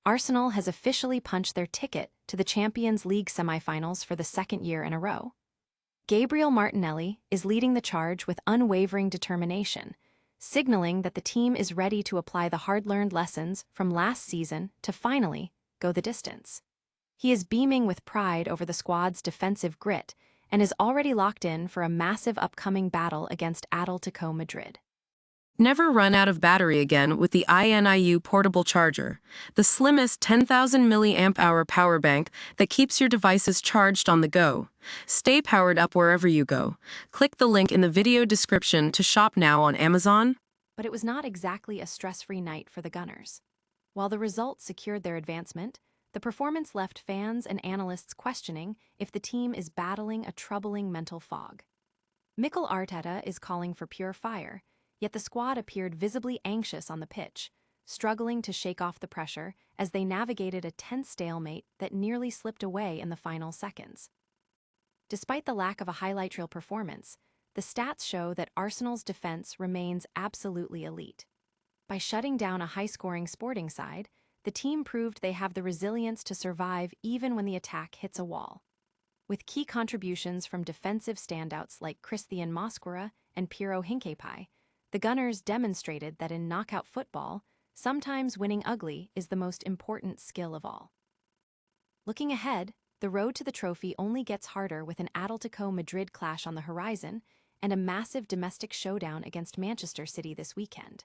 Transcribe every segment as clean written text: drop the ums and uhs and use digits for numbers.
Arsenal has officially punched their ticket to the Champions League semifinals for the second year in a row. Gabriel Martinelli is leading the charge with unwavering determination, signaling that the team is ready to apply the hard-learned lessons from last season to finally go the distance. He is beaming with pride over the squad's defensive grit and is already locked in for a massive upcoming battle against Atletico Madrid. Never run out of battery again with the INIU portable charger, the slimmest 10,000 mAh power bank that keeps your devices charged on the go. Stay powered up wherever you go. Click the link in the video description to shop now on Amazon. But it was not exactly a stress-free night for the Gunners. While the result secured their advancement, the performance left fans and analysts questioning if the team is battling a troubling mental fog. Mikel Arteta is calling for pure fire, yet the squad appeared visibly anxious on the pitch, struggling to shake off the pressure as they navigated a tense stalemate that nearly slipped away in the final seconds. Despite the lack of a highlight reel performance, the stats show that Arsenal's defense remains absolutely elite. By shutting down a high-scoring Sporting side, the team proved they have the resilience to survive even when the attack hits a wall. With key contributions from defensive standouts like Christian Mosquera and Piero Hincapié, the Gunners demonstrated that in knockout football, sometimes winning ugly is the most important skill of all. Looking ahead, the road to the trophy only gets harder with an Atletico Madrid clash on the horizon and a massive domestic showdown against Manchester City this weekend.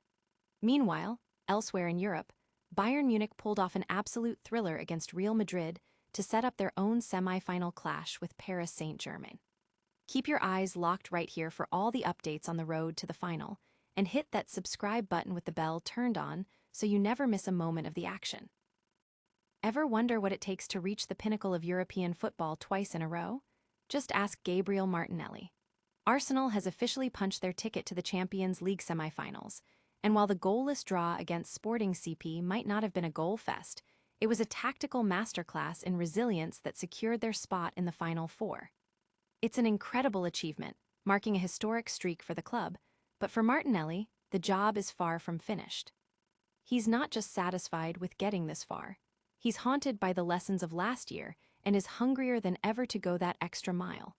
Meanwhile, elsewhere in Europe, Bayern Munich pulled off an absolute thriller against Real Madrid to set up their own semi-final clash with Paris Saint-Germain. Keep your eyes locked right here for all the updates on the road to the final, and hit that subscribe button with the bell turned on so you never miss a moment of the action. Ever wonder what it takes to reach the pinnacle of European football twice in a row? Just ask Gabriel Martinelli. Arsenal has officially punched their ticket to the Champions League semifinals, and while the goalless draw against Sporting CP might not have been a goal fest, it was a tactical masterclass in resilience that secured their spot in the Final Four. It's an incredible achievement, marking a historic streak for the club, but for Martinelli, the job is far from finished. He's not just satisfied with getting this far. He's haunted by the lessons of last year and is hungrier than ever to go that extra mile.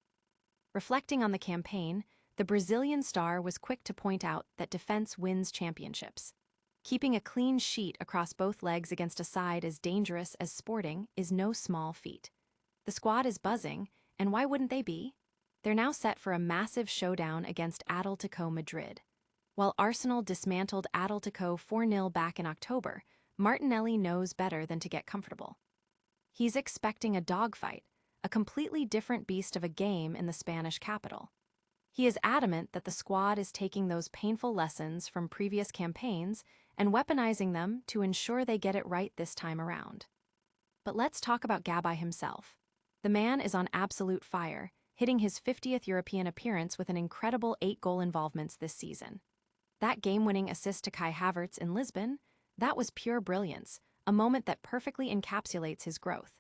Reflecting on the campaign, the Brazilian star was quick to point out that defense wins championships. Keeping a clean sheet across both legs against a side as dangerous as Sporting is no small feat. The squad is buzzing, and why wouldn't they be? They're now set for a massive showdown against Atletico Madrid. While Arsenal dismantled Atletico 4-0 back in October, Martinelli knows better than to get comfortable. He's expecting a dogfight, a completely different beast of a game in the Spanish capital. He is adamant that the squad is taking those painful lessons from previous campaigns and weaponizing them to ensure they get it right this time around. But let's talk about Gabi himself. The man is on absolute fire, hitting his 50th European appearance with an incredible 8-goal involvements this season. That game-winning assist to Kai Havertz in Lisbon, that was pure brilliance, a moment that perfectly encapsulates his growth.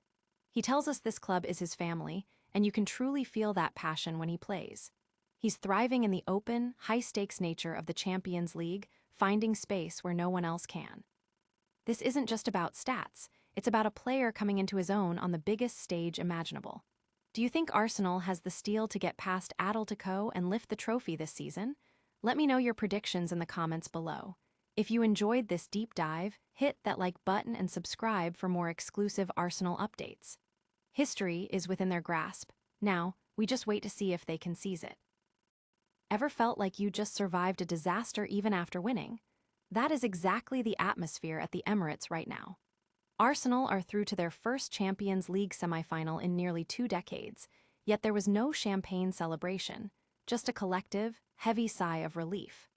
He tells us this club is his family, and you can truly feel that passion when he plays. He's thriving in the open, high-stakes nature of the Champions League, finding space where no one else can. This isn't just about stats, it's about a player coming into his own on the biggest stage imaginable. Do you think Arsenal has the steel to get past Atletico and lift the trophy this season? Let me know your predictions in the comments below. If you enjoyed this deep dive, hit that like button and subscribe for more exclusive Arsenal updates. History is within their grasp. Now, we just wait to see if they can seize it. Ever felt like you just survived a disaster even after winning? That is exactly the atmosphere at the Emirates right now. Arsenal are through to their first Champions League semifinal in nearly 2 decades, yet there was no champagne celebration, just a collective, heavy sigh of relief.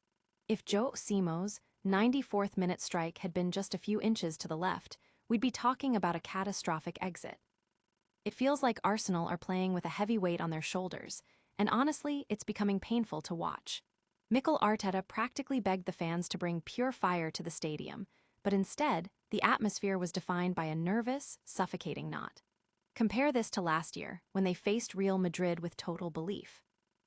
If Joe Simo's 94th minute strike had been just a few inches to the left, we'd be talking about a catastrophic exit. It feels like Arsenal are playing with a heavy weight on their shoulders, and honestly, it's becoming painful to watch. Mikel Arteta practically begged the fans to bring pure fire to the stadium, but instead, the atmosphere was defined by a nervous, suffocating knot. Compare this to last year, when they faced Real Madrid with total belief.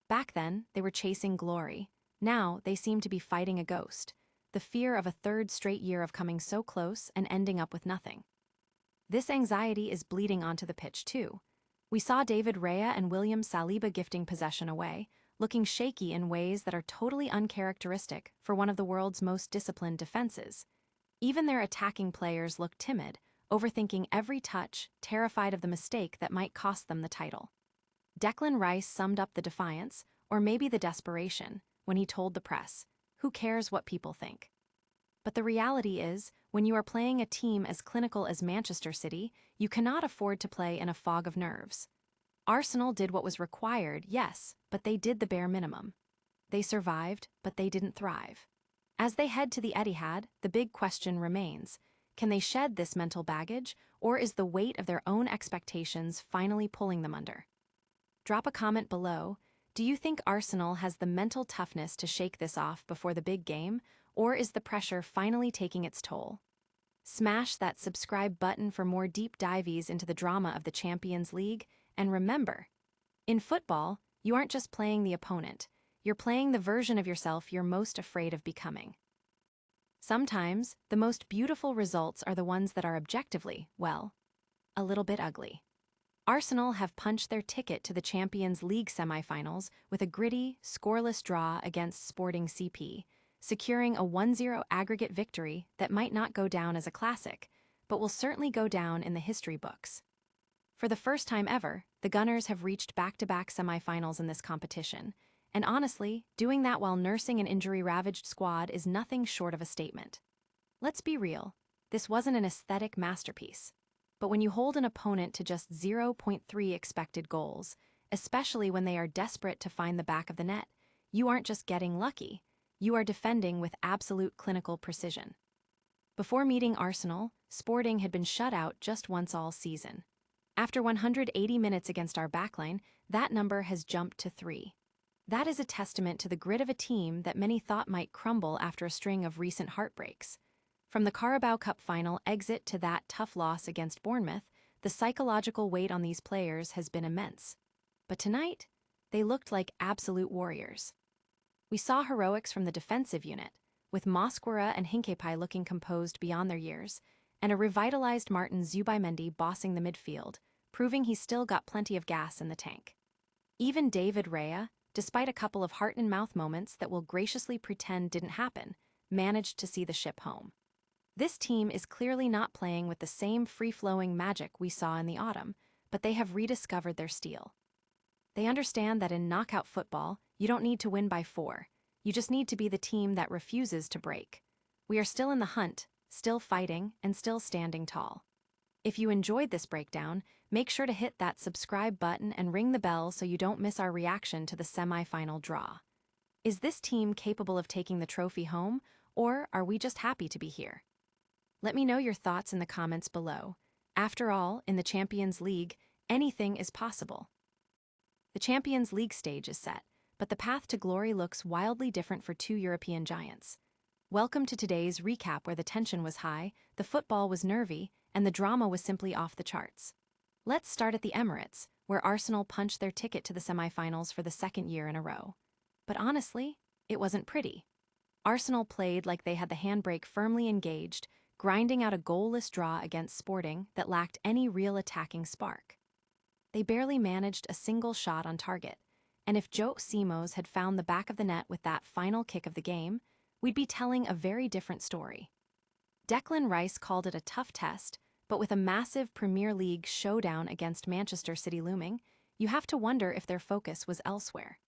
Back then, they were chasing glory. Now, they seem to be fighting a ghost, the fear of a third straight year of coming so close and ending up with nothing. This anxiety is bleeding onto the pitch too. We saw David Raya and William Saliba gifting possession away, looking shaky in ways that are totally uncharacteristic for one of the world's most disciplined defenses. Even their attacking players looked timid, overthinking every touch, terrified of the mistake that might cost them the title. Declan Rice summed up the defiance, or maybe the desperation, when he told the press, "Who cares what people think?" But the reality is, when you are playing a team as clinical as Manchester City, you cannot afford to play in a fog of nerves. Arsenal did what was required, yes, but they did the bare minimum. They survived, but they didn't thrive. As they head to the Etihad, the big question remains: can they shed this mental baggage, or is the weight of their own expectations finally pulling them under? Drop a comment below. Do you think Arsenal has the mental toughness to shake this off before the big game, or is the pressure finally taking its toll? Smash that subscribe button for more deep dives into the drama of the Champions League, and remember, in football, you aren't just playing the opponent, you're playing the version of yourself you're most afraid of becoming. Sometimes, the most beautiful results are the ones that are objectively, well, a little bit ugly. Arsenal have punched their ticket to the Champions League semifinals with a gritty, scoreless draw against Sporting CP, securing a 1-0 aggregate victory that might not go down as a classic, but will certainly go down in the history books. For the first time ever, the Gunners have reached back-to-back semifinals in this competition, and honestly, doing that while nursing an injury-ravaged squad is nothing short of a statement. Let's be real, this wasn't an aesthetic masterpiece. But when you hold an opponent to just 0.3 expected goals, especially when they are desperate to find the back of the net, you aren't just getting lucky, you are defending with absolute clinical precision. Before meeting Arsenal, Sporting had been shut out just once all season. After 180 minutes against our backline, that number has jumped to 3. That is a testament to the grit of a team that many thought might crumble after a string of recent heartbreaks. From the Carabao Cup final exit to that tough loss against Bournemouth, the psychological weight on these players has been immense. But tonight, they looked like absolute warriors. We saw heroics from the defensive unit, with Mosquera and Hincapié looking composed beyond their years, and a revitalized Martin Zubimendi bossing the midfield, proving he's still got plenty of gas in the tank. Even David Raya, despite a couple of heart-and-mouth moments that we'll graciously pretend didn't happen, managed to see the ship home. This team is clearly not playing with the same free-flowing magic we saw in the autumn, but they have rediscovered their steel. They understand that in knockout football, you don't need to win by 4. You just need to be the team that refuses to break. We are still in the hunt, still fighting, and still standing tall. If you enjoyed this breakdown, make sure to hit that subscribe button and ring the bell so you don't miss our reaction to the semi-final draw. Is this team capable of taking the trophy home, or are we just happy to be here? Let me know your thoughts in the comments below. After all, in the Champions League, anything is possible. The Champions League stage is set, but the path to glory looks wildly different for two European giants. Welcome to today's recap, where the tension was high, the football was nervy, and the drama was simply off the charts. Let's start at the Emirates, where Arsenal punched their ticket to the semifinals for the second year in a row. But honestly, it wasn't pretty. Arsenal played like they had the handbrake firmly engaged, grinding out a goalless draw against Sporting that lacked any real attacking spark. They barely managed a single shot on target, and if Joe Simões had found the back of the net with that final kick of the game, we'd be telling a very different story. Declan Rice called it a tough test, but with a massive Premier League showdown against Manchester City looming, you have to wonder if their focus was elsewhere.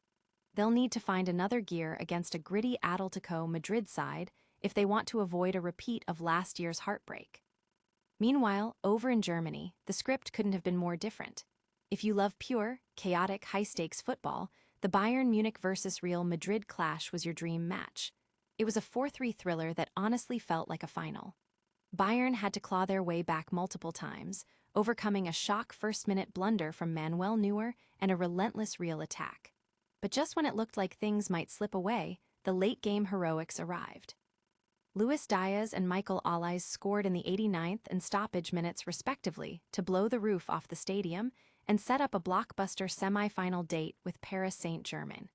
They'll need to find another gear against a gritty Atletico Madrid side if they want to avoid a repeat of last year's heartbreak. Meanwhile, over in Germany, the script couldn't have been more different. If you love pure, chaotic, high-stakes football, the Bayern Munich versus Real Madrid clash was your dream match. It was a 4-3 thriller that honestly felt like a final. Bayern had to claw their way back multiple times, overcoming a shock first-minute blunder from Manuel Neuer and a relentless Real attack. But just when it looked like things might slip away, the late-game heroics arrived. Luis Diaz and Michael Olise scored in the 89th and stoppage minutes respectively to blow the roof off the stadium and set up a blockbuster semi-final date with Paris Saint-Germain.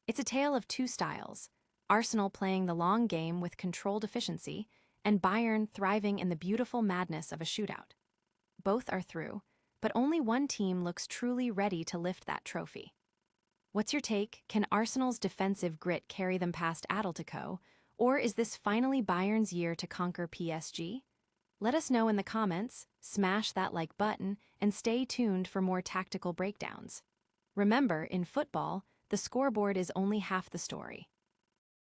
It's a tale of two styles, Arsenal playing the long game with controlled efficiency, and Bayern thriving in the beautiful madness of a shootout. both are through, but only one team looks truly ready to lift that trophy. What's your take? Can Arsenal's defensive grit carry them past Atletico, or is this finally Bayern's year to conquer PSG? Let us know in the comments, smash that like button, and stay tuned for more tactical breakdowns. Remember, in football, the scoreboard is only half the story.